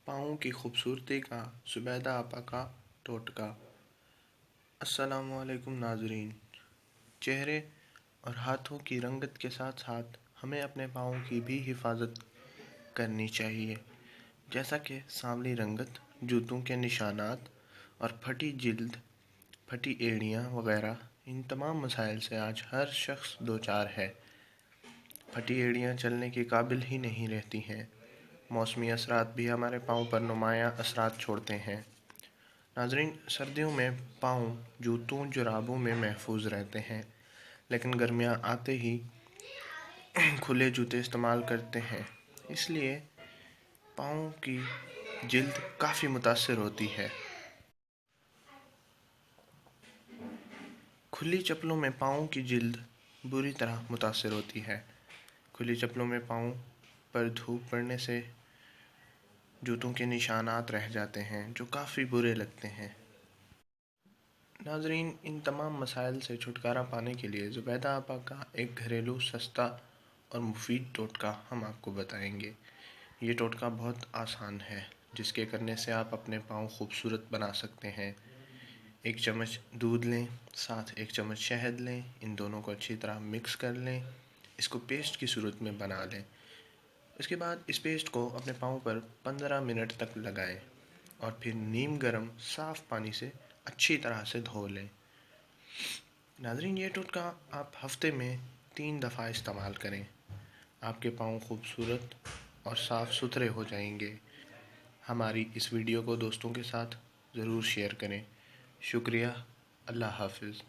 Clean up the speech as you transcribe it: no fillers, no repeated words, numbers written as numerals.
पाँव की खूबसूरती का ज़ुबैदा आपा का टोटका। अस्सलामुअलैकुम नाज़रीन। चेहरे और हाथों की रंगत के साथ साथ हमें अपने पाँव की भी हिफाजत करनी चाहिए, जैसा कि सांवली रंगत, जूतों के निशानात और फटी जिल्द, फटी एड़ियाँ वगैरह। इन तमाम मसाइल से आज हर शख्स दो चार है। फटी एड़ियाँ चलने के काबिल ही नहीं रहती हैं। मौसमी असरात भी हमारे पाँव पर नुमायाँ असरात छोड़ते हैं। नाज़रीन, सर्दियों में पाँव जूतों जुराबों में महफूज रहते हैं, लेकिन गर्मियाँ आते ही खुले जूते इस्तेमाल करते हैं, इसलिए पाँव की जिल्द काफ़ी मुतासिर होती है। खुली चप्पलों में पाँव की जिल्द बुरी तरह मुतासिर होती है। खुली चप्पलों में पाँव पर धूप पड़ने से जूतों के निशानात रह जाते हैं, जो काफ़ी बुरे लगते हैं। नाज़रीन, इन तमाम मसाइल से छुटकारा पाने के लिए ज़ुबैदा आपा का एक घरेलू सस्ता और मुफीद टोटका हम आपको बताएंगे। ये टोटका बहुत आसान है, जिसके करने से आप अपने पाँव खूबसूरत बना सकते हैं। 1 चम्मच दूध लें, साथ 1 चम्मच शहद लें, इन दोनों को अच्छी तरह मिक्स कर लें, इसको पेस्ट की सूरत में बना लें। इसके बाद इस पेस्ट को अपने पाँव पर 15 मिनट तक लगाएं और फिर नीम गर्म साफ़ पानी से अच्छी तरह से धो लें। नाज़रीन, ये टोटका आप हफ्ते में 3 दफ़ा इस्तेमाल करें। आपके पाँव खूबसूरत और साफ़ सुथरे हो जाएंगे। हमारी इस वीडियो को दोस्तों के साथ ज़रूर शेयर करें। शुक्रिया। अल्लाह हाफ़िज़।